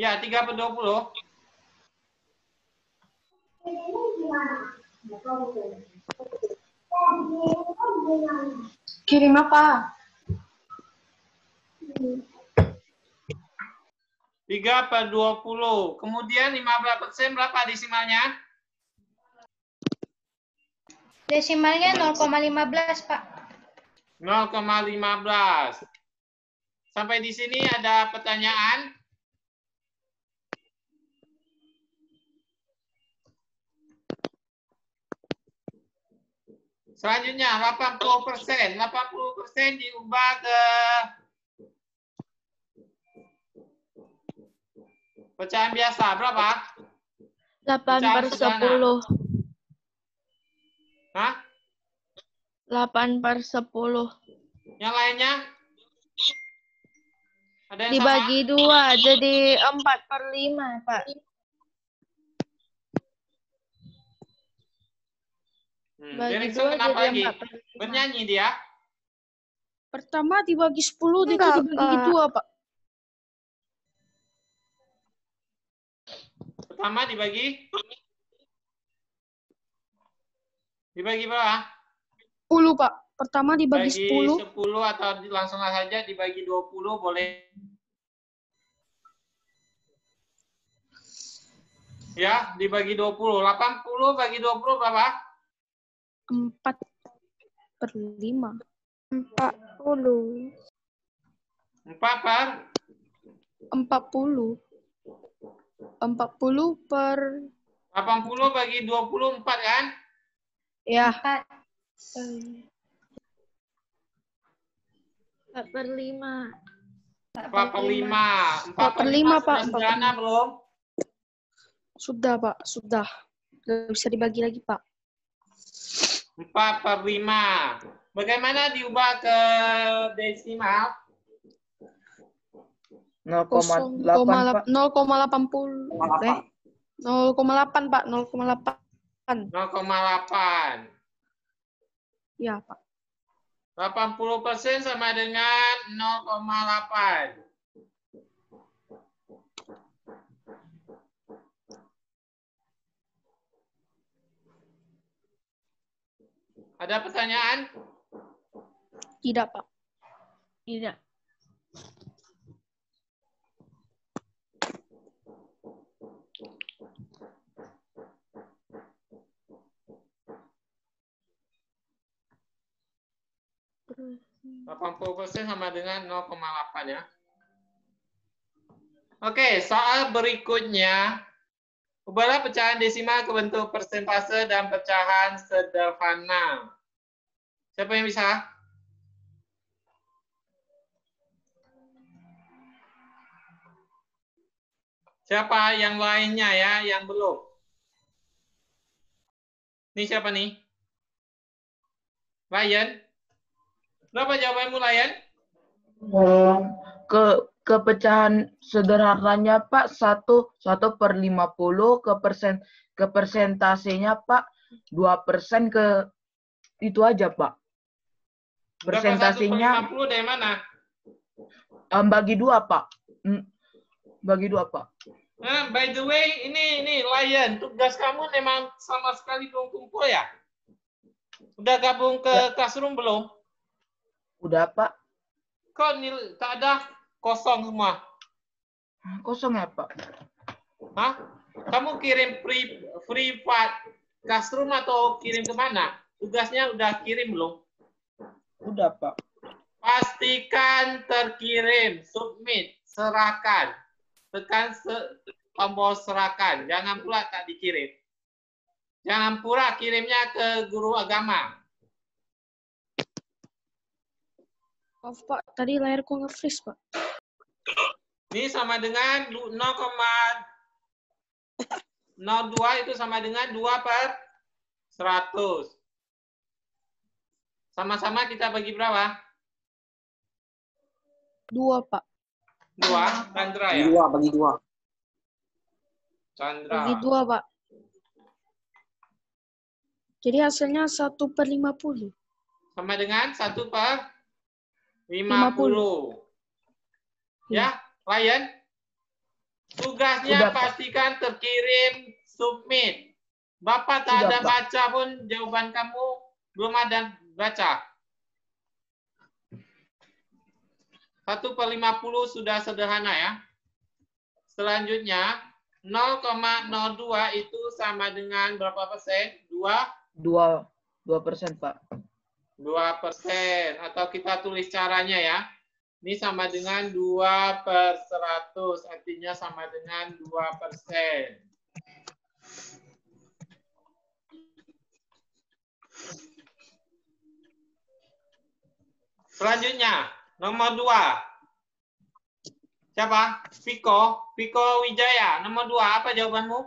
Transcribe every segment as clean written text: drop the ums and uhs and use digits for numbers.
Ya, 3 per 20. Kirim apa? 3 per 20. Kemudian 15% berapa desimalnya? Desimalnya 0,15, Pak. 0,15. Sampai di sini ada pertanyaan? Selanjutnya 80%. 80% diubah ke pecahan biasa berapa? 8 per 10. Hah? 8 per 10. Yang lainnya? Ada yang Dibagi 2 jadi 4 per 5, Pak. Bagi Derikson 2 kenapa jadi lagi? 4 per 5. Bernyanyi dia? Pertama dibagi 10, itu Enggak, dibagi Pak. 2, Pak. Pertama dibagi berapa? 10, Pak. Pertama dibagi Bagi 10. 10 atau langsung saja dibagi 20 boleh. Ya, dibagi 20. 80 bagi 20 berapa? 4 per 5. 40. 4 per 40. 40 per 80 bagi 24 kan? ya 4. 4 per 5. 4 per 5. 4 per 5, Pak. Sudah sederhana belum? Sudah, Pak. Sudah. Nggak bisa dibagi lagi, Pak. 4 per 5. Bagaimana diubah ke desimal? 0,80. 0,8, Pak. 0,8. 0,8. Ya, Pak. 80% sama dengan 0,8. Ada pertanyaan? Tidak, Pak. Tidak. Terus 80% sama dengan 0,8 ya. Oke, soal berikutnya. Ubahlah pecahan desimal ke bentuk persentase dan pecahan sederhana. Siapa yang bisa? Siapa yang lainnya ya, yang belum? Ini siapa nih? Ryan? Berapa jawabanmu, Ryan? Ke pecahan sederhananya Pak 1 per 50, ke persentasenya Pak 2% ke itu aja Pak. Persentasenya 1/50 dari mana? bagi 2 Pak. Bagi 2 Pak. Nah, by the way, ini Ryan, tugas kamu memang sama sekali belum kumpul ya? Udah gabung ke Classroom belum? Udah Pak. Kok tak ada, kosong semua? Kosong ya Pak. Hah? Kamu kirim free Classroom atau kirim kemana? Tugasnya udah kirim belum? Udah Pak. Pastikan terkirim, submit, serahkan. Tekan tombol serahkan, jangan pula tak dikirim. Jangan pula kirimnya ke guru agama. Maaf, Pak. Tadi layarku nge-freeze, Pak. Ini sama dengan 0,02 itu sama dengan 2 per 100. Sama-sama kita bagi berapa? 2, Pak. 2, Chandra ya? Bagi 2. Chandra. Bagi 2, Pak. Jadi hasilnya 1 per 50. Sama dengan 1 per 50. Ya, Ryan? Tugasnya Udah, Pak. pastikan terkirim submit. Bapak tak Sudah, ada Pak. baca pun jawaban kamu belum ada baca. 1/50 sudah sederhana ya. Selanjutnya 0,02 itu sama dengan berapa persen? 2%, Pak. 2%. Atau kita tulis caranya ya. Ini sama dengan 2/100. Artinya sama dengan 2%. Selanjutnya, nomor 2. Siapa? Piko Wijaya. Nomor 2, apa jawabanmu?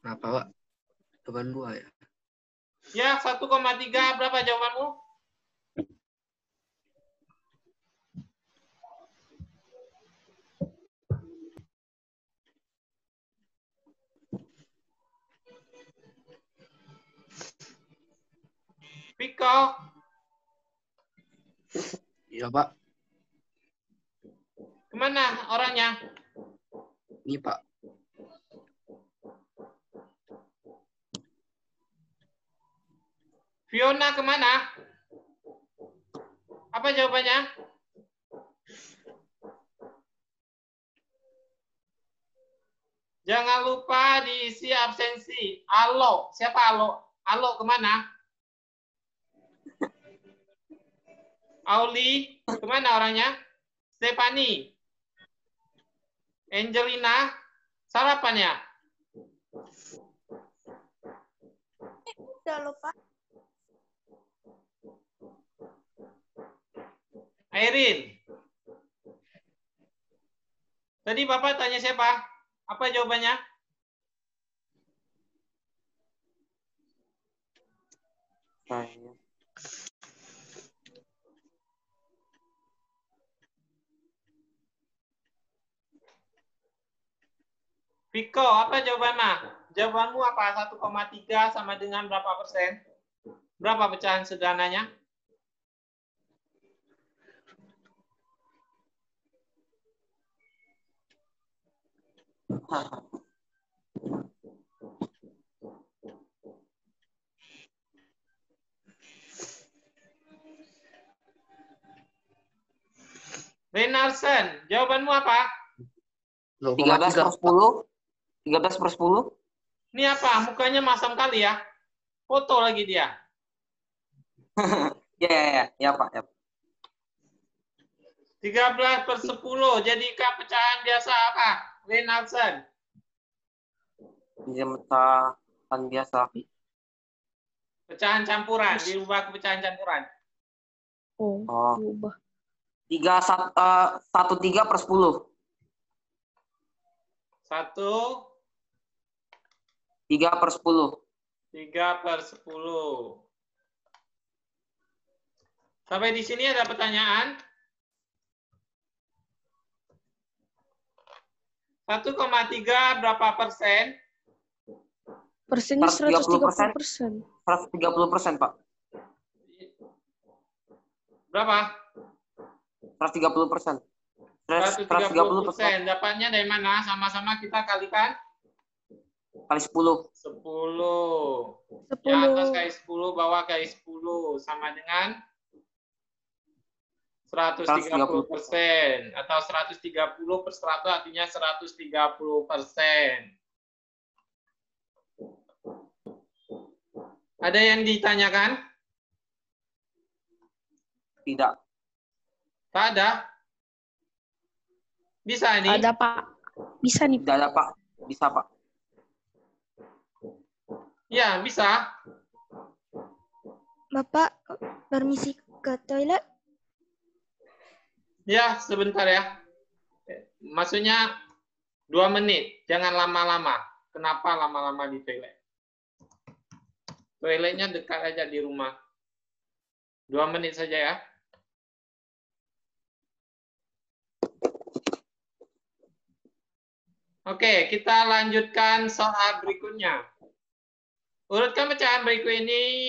Apa, Pak? Jawaban 2 ya. Ya, 1,3. Berapa jawabanmu? Piko. Iya, Pak. Kemana orangnya? Ini, Pak. Fiona kemana? Apa jawabannya? Jangan lupa diisi absensi. Alo. Siapa Alo? Alo kemana? Auli. Kemana orangnya? Stefani. Angelina. Sarapan ya? Udah lupa. Airin. Tadi Bapak tanya siapa? Apa jawabannya? Saya. Viko, apa jawabannya? Jawabanmu apa? 1,3 sama dengan berapa persen? Berapa pecahan sederhananya? Renarsen, jawabanmu apa? 13/10. 13/10. Ini apa? Mukanya masam kali ya? Foto lagi dia. Ya, Pak. Ya. 13/10. Jadikan pecahan biasa apa? Renarsen. Pecahan biasa. Pecahan campuran. Dirubah ke pecahan campuran. Oh, Oh. berubah. 13/10. 3/10. 3/10. Sampai di sini ada pertanyaan? 1,3 berapa persen? Persennya 130%. 130%. 130%, Pak. Berapa? 130%. 130%. Dapatnya dari mana? Sama-sama kita kalikan Kali 10. 10. Yang atas kali 10, bawah kali 10. Sama dengan 130%. Atau 130/100 artinya 130%. Ada yang ditanyakan? Tidak. Tak ada? Bisa ini? Ada, Pak. Bisa nih, Tidak ada, Pak. Bisa, Pak. Ya, bisa. Bapak, permisi ke toilet. Ya, sebentar ya. Maksudnya 2 menit. Jangan lama-lama. Kenapa lama-lama di toilet? Toiletnya dekat aja di rumah. 2 menit saja ya. Oke, kita lanjutkan soal berikutnya. Urutkan pecahan berikut ini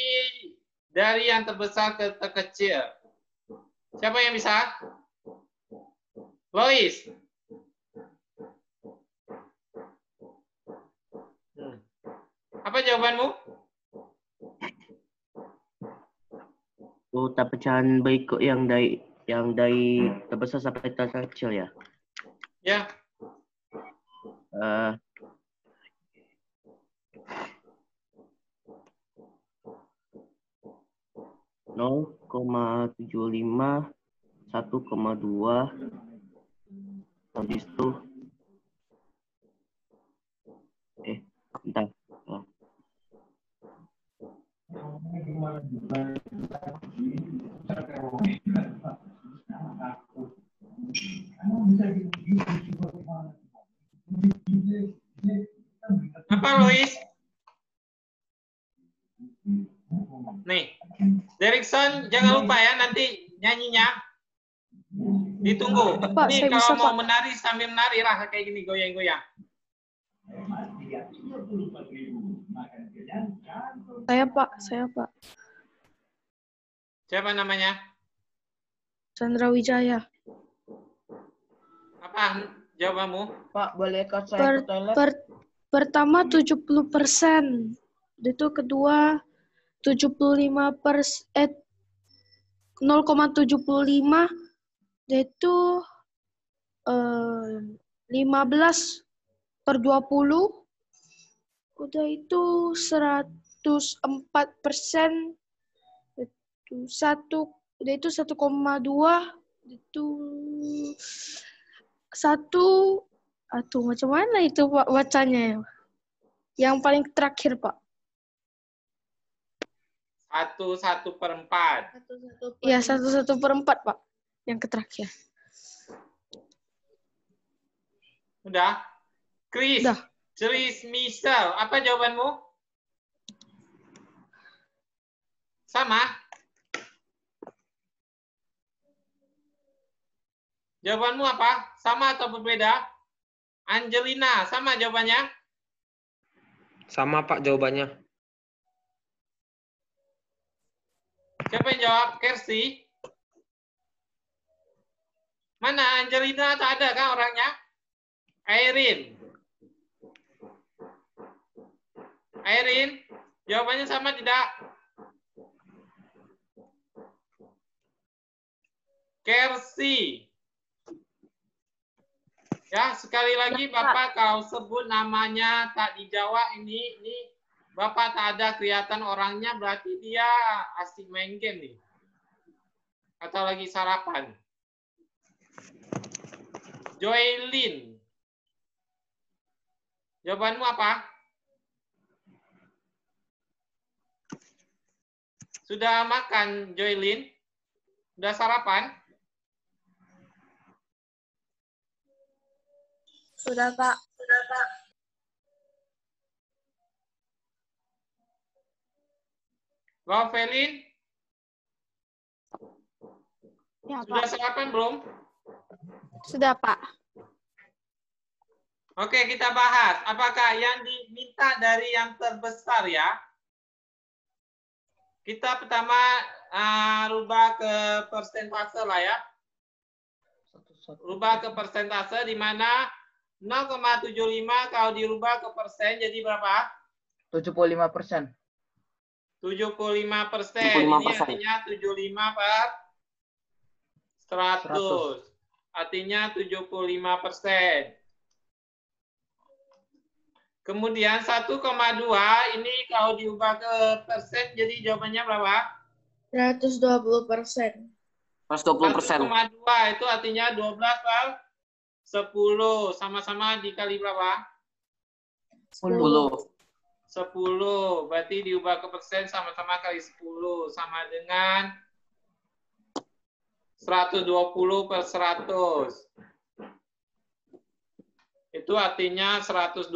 dari yang terbesar ke terkecil. Siapa yang bisa? Lois. Apa jawabanmu? Kota pecahan berikut yang dari terbesar sampai terkecil ya. Ya. Eh, nol koma 75, 1,2, habis itu bentar. Apa, Lois? Nih, Derikson jangan lupa ya nanti nyanyinya. Ditunggu. Pak, Ini saya kalau bisa, mau Pak. menari sambil menari lah kayak gini goyang-goyang. Saya Pak. Siapa namanya? Chandra Wijaya. Apa jawabanmu? Pak, bolehkah saya ke toilet? Pertama 70%. Itu kedua 0,75 yaitu 15/20. Udah itu 104%. Itu 1,2 itu 1. Aduh, macam mana itu Pak bacanya ya? Yang paling terakhir Pak. 1/4. Iya, 1/4 Pak. Yang terakhir. Udah? Chris. Udah. Chris Michelle. Apa jawabanmu? Sama? Jawabanmu apa? Sama atau berbeda? Angelina, sama jawabannya? Sama Pak jawabannya. Siapa yang jawab? Kersi? Mana Angelina? Tak ada kan orangnya? Airin. Airin, jawabannya sama tidak? Kersi. Ya, sekali lagi Bapak kalau sebut namanya tak dijawab ini Bapak tak ada kelihatan orangnya berarti dia asik main game nih. Atau lagi sarapan. Joylin. Jawabanmu apa? Sudah makan Joylin? Sudah sarapan? Sudah, Pak. Lovelin? Ya, Sudah Pak. sarapan belum? Sudah, Pak. Oke, kita bahas. Apakah yang diminta dari yang terbesar ya? Kita pertama rubah ke persentase lah ya. Rubah ke persentase di mana 0,75 kalau dirubah ke persen jadi berapa? 75%. 75%. Ini artinya 75 per 100. Artinya 75%. Kemudian 1,2 ini kalau diubah ke persen jadi jawabannya berapa? 120%. 1,2 itu artinya 12 per 10. Sama-sama dikali berapa? 10. 10. Berarti diubah ke persen sama-sama kali 10. Sama dengan 120 per 100. Itu artinya 120%.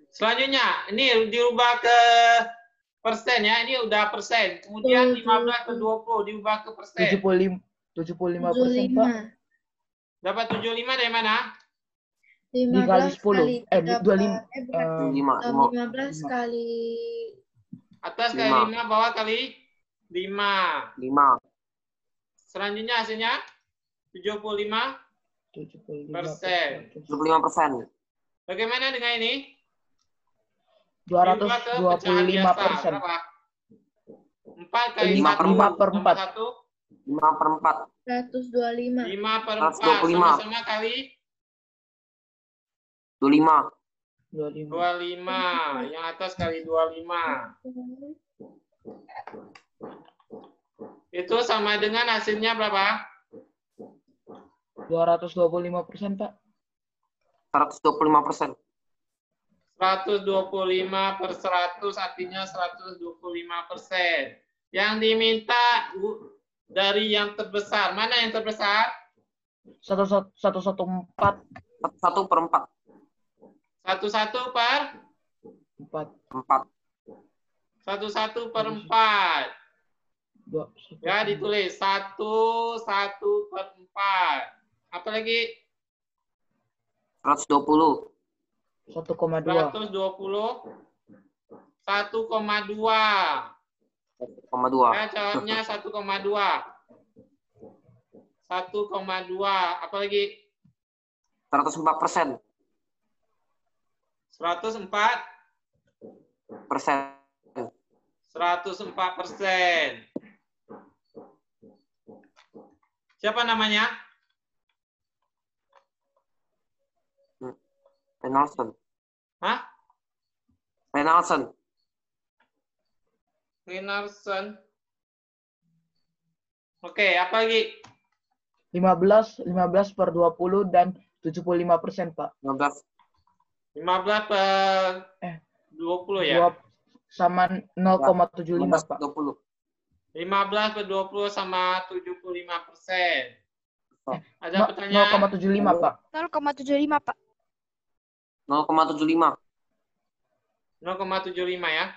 Selanjutnya, ini dirubah ke persen ya. Ini udah persen. Kemudian 15 ke 20 diubah ke persen. 75%, Pak. Dapat 75 dari mana? Dikali 15 10. kali 25. 15 kali Atas kali 5, bawah kali 5. 5. Selanjutnya hasilnya 75%. 75%. Bagaimana dengan ini? 225%. Berapa? 4 kali 5 per 1. 5 per 4. 5 per 4. 125. 5 per 4. 125. Sama-sama kali 25. 25. Yang atas kali 25. Itu sama dengan hasilnya berapa? 225%, Pak. 125%. 125 per 100 artinya 125%. Yang diminta dari yang terbesar. Mana yang terbesar? 114. 1 per 4. 11 per 4. 4. 11 per 4. Ya, ditulis 1 per 4. Apa lagi? 120. 1,2. 120. 1,2. 1,2. Ya, jawabnya 1,2. 1,2. Apa lagi? 104%. 104. 104%. Siapa namanya? Reynoldsson. Hah? Reynoldsson. Reynoldsson. Oke, apa lagi? 15 per 20 dan 75%, Pak. 15. 15 per 20 ya? Sama 0,75, Pak. 20. 15 per 20 sama 75%. Ada pertanyaan? 0,75, Pak. 0,75, Pak. 0,75. 0,75 ya.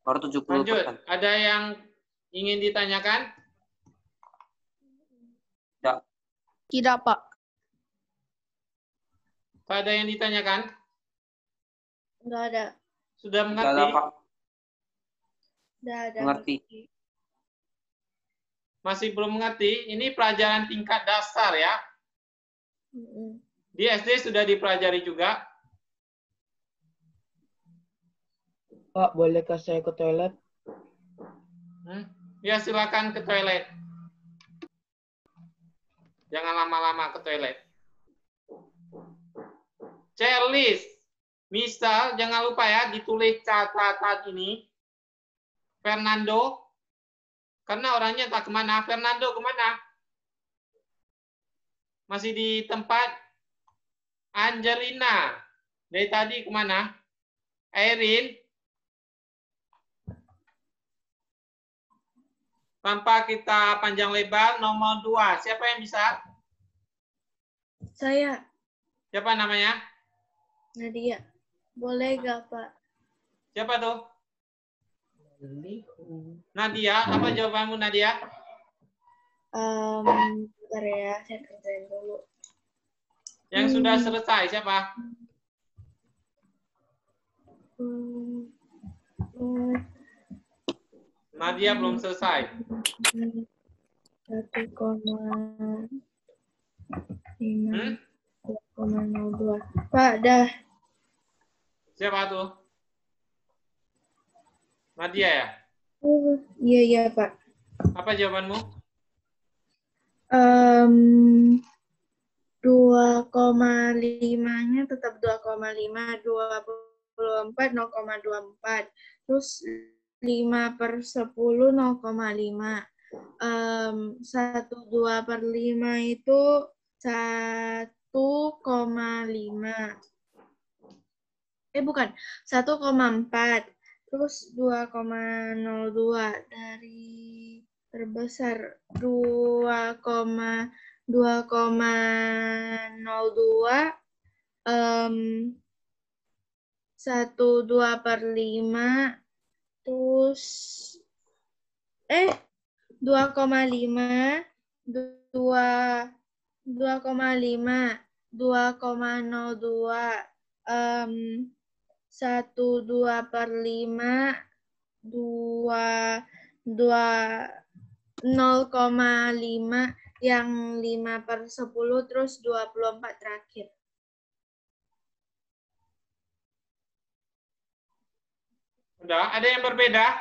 Baru 70%. Lanjut, ada yang ingin ditanyakan? Ya. Tidak, Pak. Tak ada yang ditanyakan? Enggak ada. Sudah Tidak ada, mengerti? Pak. Enggak ada. Mengerti. Masih belum mengerti? Ini pelajaran tingkat dasar ya. Di SD sudah dipelajari juga. Pak, bolehkah saya ke toilet? Ya, silakan ke toilet. Jangan lama-lama ke toilet. Checklist. Misal, jangan lupa ya, ditulis catatan ini. Fernando. Karena orangnya tak kemana. Fernando kemana? Masih di tempat. Angelina. Dari tadi kemana? Erin. Tanpa kita panjang lebar, nomor 2. Siapa yang bisa? Saya, Siapa namanya? Nadia. Boleh gak, Pak? Siapa tuh? Nadia. Apa jawabanmu, Nadia? Bentar ya, saya kerjain dulu. Yang sudah selesai, siapa? Nadia belum selesai. 1,5,02. Pak, dah. Siapa tuh? Nadia ya? Iya, Pak. Apa jawabanmu? 2,5-nya tetap 2,5, 24, 0,24. Terus 5 per 10, 0,5. 1/2 per 5 itu 1,5. Bukan, 1,4. Terus 2,02 dari terbesar 2,02 1/2 per 5 terus 2,5 2,5 2,02. 1/2/5, 0,5, yang 5/10, terus 24 terakhir. Udah, ada yang berbeda?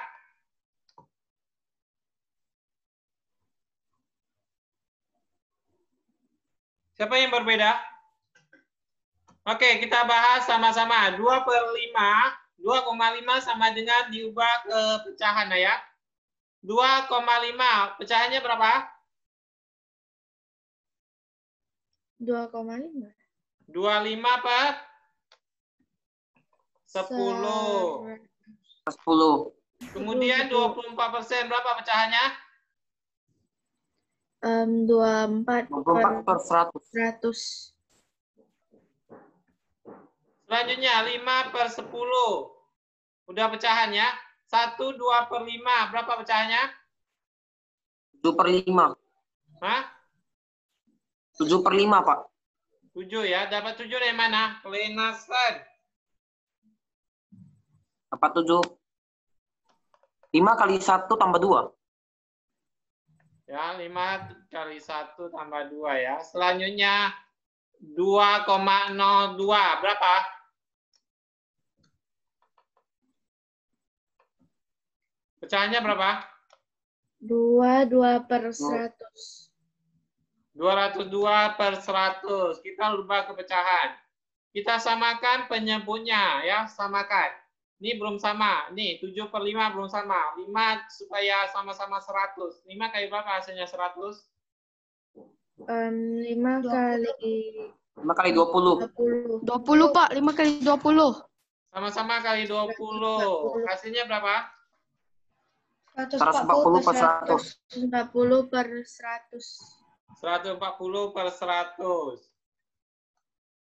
Siapa yang berbeda? Oke, kita bahas sama-sama. 2/5 sama dengan diubah ke pecahan ya. 2,5, pecahannya berapa? 2,5. 25 per 10. 10. Kemudian 24% berapa pecahannya? 24 per 100. 100. Selanjutnya 5/10. Udah pecahan ya. 1/2/5. Berapa pecahannya? 7/5. Hah? 7/5, Pak. 7 ya. Dapat 7 dari mana? Klenasan. Dapat 7. 5 kali 1 tambah 2. Ya, 5 kali 1 tambah 2 ya. Selanjutnya 2,02. Berapa? Pecahannya berapa? 2/100. 202/100. Kita ubah ke pecahan. Kita samakan penyebutnya ya, samakan. Ini belum sama. Nih, 7/5 belum sama. 5 supaya sama-sama 100. 5 kali berapa hasilnya 100? 5 kali 5 kali 20. 20, Pak. 5 kali 20. Sama-sama kali 20. Hasilnya berapa? 140 per 100. 140/100. 140/100.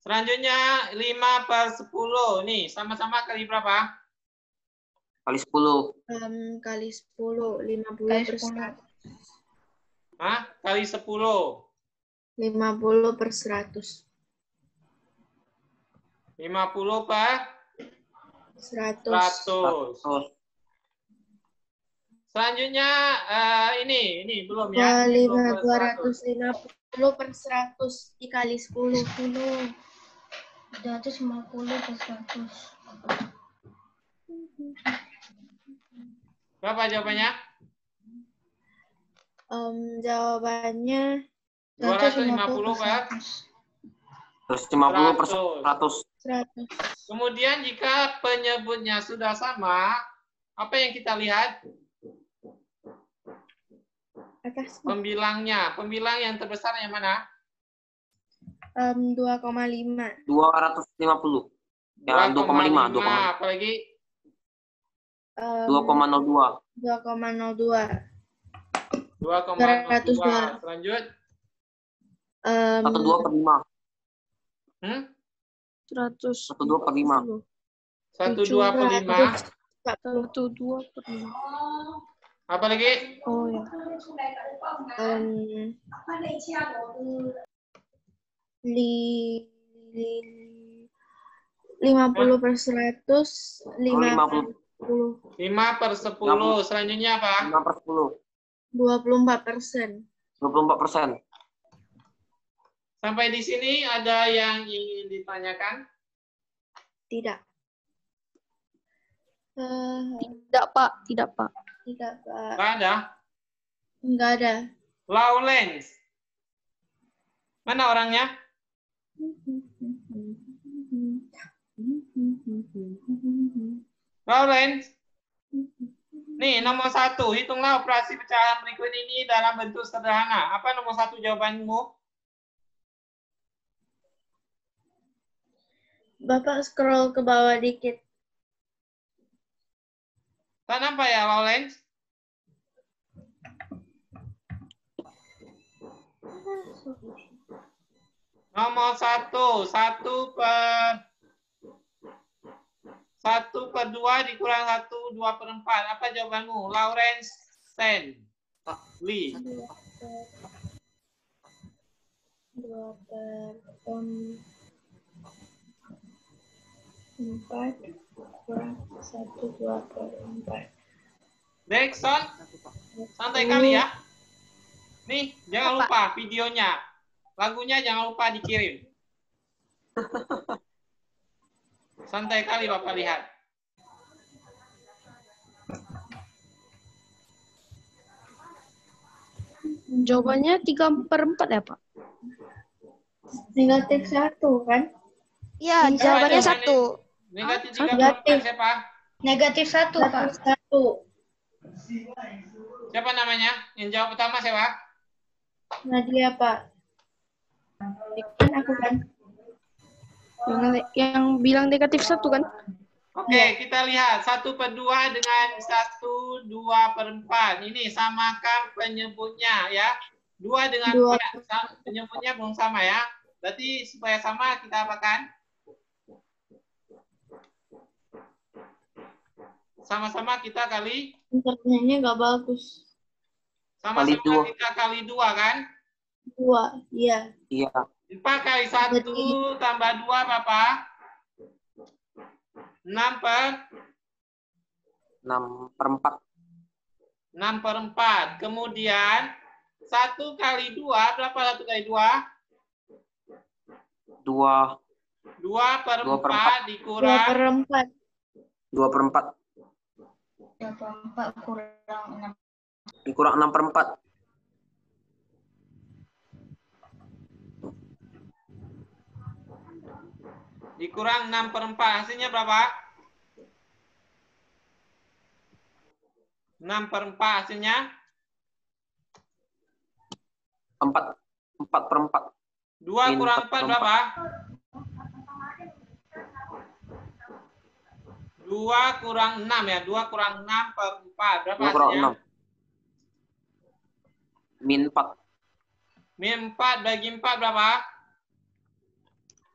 Selanjutnya 5/10. Nih, sama-sama kali berapa? Kali 10. Kali 10, 50/100. Hah? Kali 10. 50/100. 50/100. 100. Selanjutnya ini belum ya. Ini belum 250/100 dikali 10. 250/100. Berapa jawabannya? Jawabannya 250 per 150 per 100. 100. Kemudian jika penyebutnya sudah sama, apa yang kita lihat? Atas Pembilangnya. Pembilang yang terbesar yang mana? 2,5. 250. Ya, 2,5. 2,5. Apalagi? 2,02. 2,02. 2,02. Selanjut. 1/2/5. 100. 1/2/5. 1/2/5. 1/2/5. Apa lagi? Oh ya. 50/100. 50. 5/10. Selanjutnya apa? 5/10. 24%. 24%. Sampai di sini ada yang ingin ditanyakan? Tidak. Tidak, Pak. Tidak, Pak. Tidak, Pak. Nggak ada. Enggak ada. Lawrence. Mana orangnya? Lawrence. Nih, nomor 1. Hitunglah operasi pecahan berikut ini dalam bentuk sederhana. Apa nomor 1 jawabanmu? Bapak scroll ke bawah dikit. Tak nampak ya, Lawrence? Nomor 1. 1/2 dikurang 1, 2/4. Apa jawabanmu? Lawrence Sen. Lee. 2/4. 4 kurang 1/2/4. Derikson, santai kali ya. Nih, jangan lupa videonya. Lagunya jangan lupa dikirim. Santai kali Bapak lihat. Jawabannya 3/4 ya, Pak? Negatif 1 kan? Ya, jawabannya 1. Negatif 3/4 siapa? Negatif 1, Pak. Negatif 1. Siapa namanya? Yang jawab pertama siapa? Nadia, Pak. Kan aku kan? Yang bilang negatif 1 kan? Oke, kita lihat 1/2 dengan 1/2/4. Ini samakan penyebutnya ya. 2 dengan 4 penyebutnya belum sama ya. Berarti supaya sama kita apakan? Sama-sama kita kali. Internetnya nggak bagus. Sama-sama kita kali 2 kan? 2, iya. Iya. 4 kali 1 tambah 2 berapa? 6/4. 6/4. Kemudian 1 kali 2 berapa 1 kali 2? 2. 2/4 dikurang 2/4. 2/4. 2/4 kurang 6. Dikurang 6/4. dikurang 6/4. Hasilnya berapa? 6/4 hasilnya? 4/4. 2 kurang 4 berapa? 2 kurang 6 ya. 2 kurang 6/4. Berapa 2 kurang hasilnya? 6. -4. -4 bagi 4 berapa?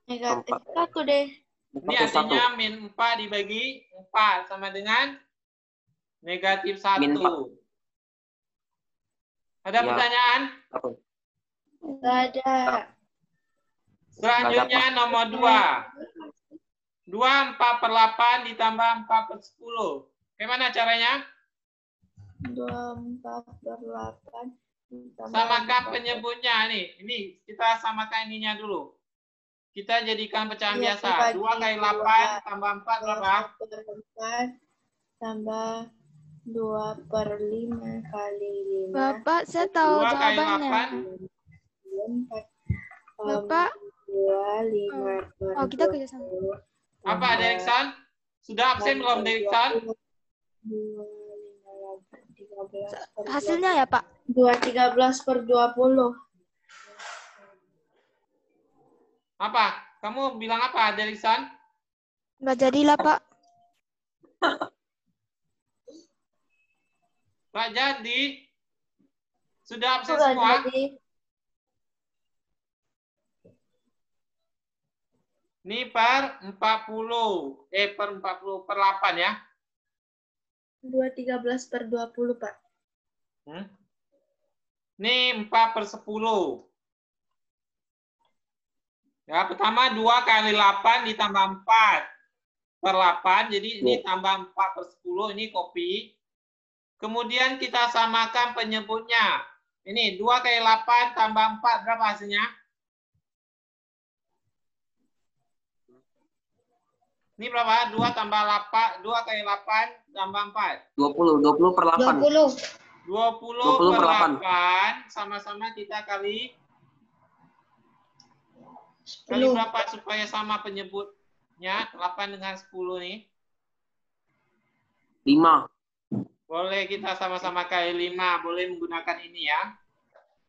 Negatif 1 deh. Ini artinya -4 dibagi 4 sama dengan negatif 1. Ada pertanyaan? Nggak ada. Selanjutnya nomor 2. 2 4/8 ditambah 4/10. Bagaimana caranya? 2 4/8 ditambah Samakan penyebutnya nih. Ini kita samakan ininya dulu. Kita jadikan pecahan biasa. 2 kali 8 tambah 4 berapa? 4 tambah 2/5 kali 5. Bapak, saya tahu 2 kali jawabannya. 4. Bapak. 2 5 Oh, kita kerja sama. Apa, Derikson? Sudah absen belum, Derikson? Hasilnya ya, Pak? 2/13/20. Apa? Kamu bilang apa, Derikson? Nggak jadilah, Pak. Nggak jadi. Sudah absen Sudah semua? jadi. Ini per 40. Per 8 ya. 2/13/20, Pak. Ini 4/10. Ya, pertama 2 kali 8 ditambah 4/8. Jadi ini tambah 4/10. Ini kopi. Kemudian kita samakan penyebutnya. Ini 2 kali 8 tambah 4. Berapa hasilnya? Ini berapa? 2 tambah 8. 2 kali 8 tambah 4. 20/8. 20/8. Sama-sama kita kali berapa supaya sama penyebutnya? 8 dengan 10 nih. 5. Boleh kita sama-sama kali 5. Boleh menggunakan ini ya.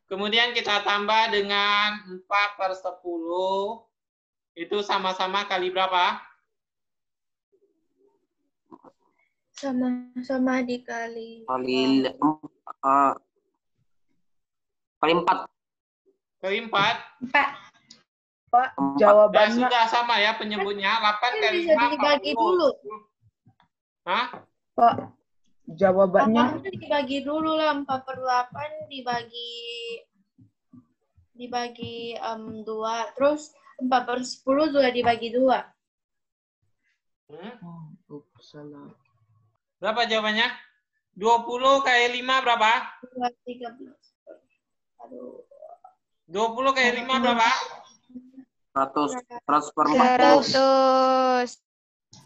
Kemudian kita tambah dengan 4/10. Itu sama-sama kali berapa? Sama-sama dikali. Kali 4. Kali 4. Pak, Dan jawabannya sudah sama ya penyebutnya. 8 kali Bisa 5, dibagi 40. dulu. Hah? Pak, jawabannya 8 dibagi dulu lah. 4/8 dibagi 2. Terus 4/10 sudah dibagi 2. Salah. Berapa jawabannya? 20 kali 5 berapa? 13. Aduh. 20 kali 5 berapa? 100 per 40.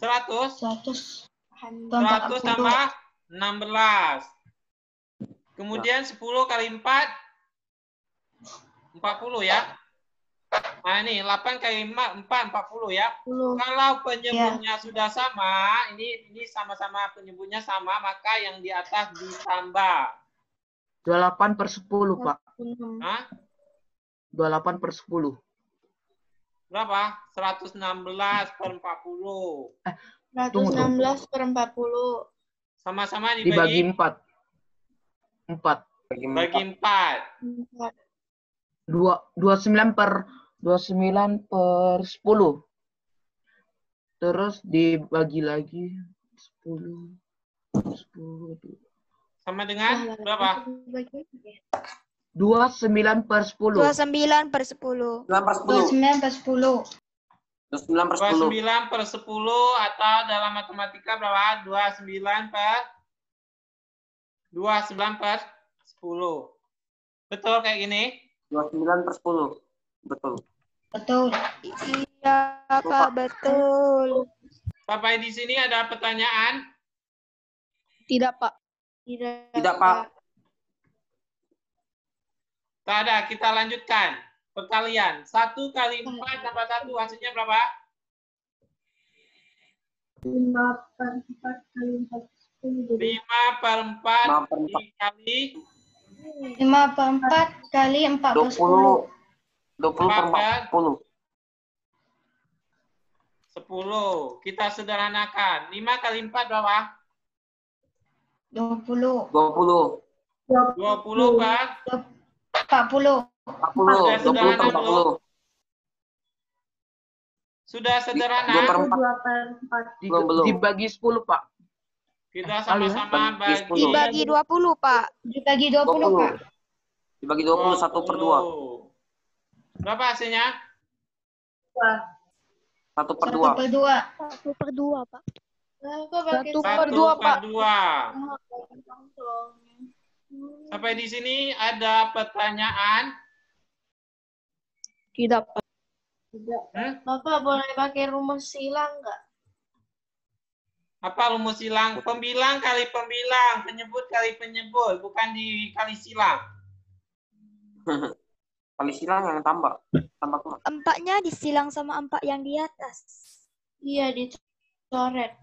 100. 100. 100 100 tambah 16. Kemudian 10 kali 4, 40 ya. Nah ini 8 kali 4, 40 ya. Kalau penyebutnya sudah sama, ini sama-sama penyebutnya sama, maka yang di atas ditambah. 28/10, Pak. Hah? 28/10. Berapa? 116/40. 116/40. Sama-sama Dibagi dibagi 4. 4. bagi 4. 29/10. Terus dibagi lagi 10. 10. Sama dengan berapa? 29/10. 29/10. 29/10. 29/10 atau dalam matematika berapa? 29/10. Betul kayak gini? 29/10. Betul. Iya, Pak, betul. Sampai di sini ada pertanyaan? Tidak, Pak. Tidak, Pak. Tak ada, kita lanjutkan. Perkalian. 1 kali 4 tambah 1 hasilnya berapa? 5/4 kali 4. 5/4 dikali 5/4 kali 20. 20/40. 10. Kita sederhanakan. 5 kali 4 berapa? 20. 20. 20 per 40. 40. 20/40. Sudah sederhana. 2/4. Belum. Dibagi 10, Pak. Kita sama-sama Bagi bagi 10. Dibagi 20, Pak. Dibagi 20, Pak. Dibagi 20, 1/2. Berapa hasilnya? 1/2. 1/2. 1/2, Pak. 1/2, Pak. 1/2. Sampai di sini ada pertanyaan? Tidak, Pak. Bapak boleh pakai rumus silang nggak? Apa rumus silang? Pembilang kali pembilang, penyebut kali penyebut, bukan dikali silang. Kali silang yang tambah. Tambah keluar. 4-nya disilang sama 4 yang di atas. Iya, dicoret.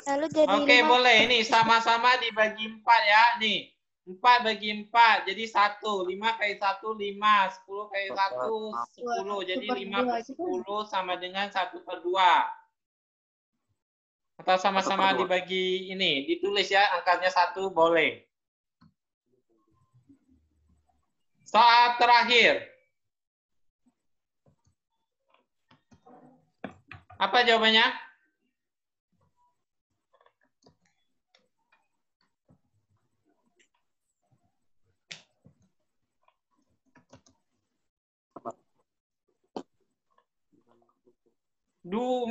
Lalu jadi Oke, 5. boleh. Ini sama-sama dibagi 4 ya. Nih, 4 bagi 4, jadi 1. 5 kali 1, 5. 10 kali 1, 10. Jadi 5/10 sama dengan 1/2. Atau sama-sama dibagi ini. Ditulis ya, angkanya 1 boleh. Soal terakhir. Apa jawabannya?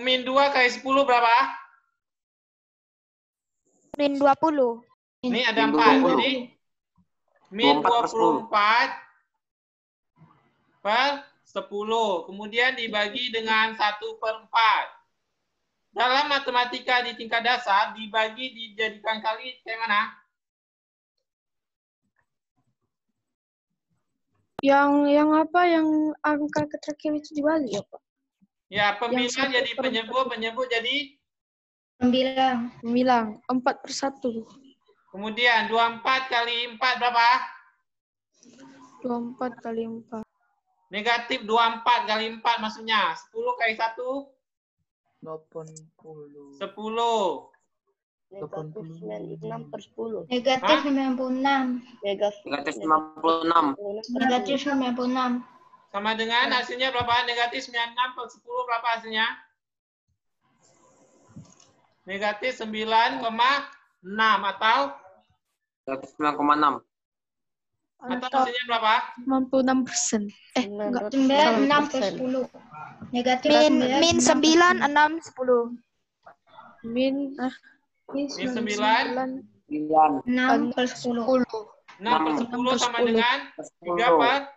Min 2 kali 10 berapa? Min 20. Ini ada Min 4. 20. Jadi min 24 per 10. Kemudian dibagi dengan 1/4. Dalam matematika di tingkat dasar, dibagi dijadikan kali kayak mana? Yang apa? Yang angka terakhir itu dibalik ya, Pak? Ya, pembilang Yang jadi 1/4. penyebut jadi Pembilang 4/1. kemudian 24 kali 4 berapa? 24 kali 4. Negatif 24 kali 4 maksudnya. 10 kali 1? 80. 10. Negatif 96/10. Negatif Hah? 96. Negatif 96. Negatif 96. Sama dengan hasilnya berapa? Negatif 96/10 berapa hasilnya? Negatif 9,6 atau Negatif 9,6. hasilnya berapa? 96%. Enggak. 96/10. Negatif Min 9, 6, 10. Min Min 9. 9. 6 per 10. 10. 6 per 10 sama dengan 3 per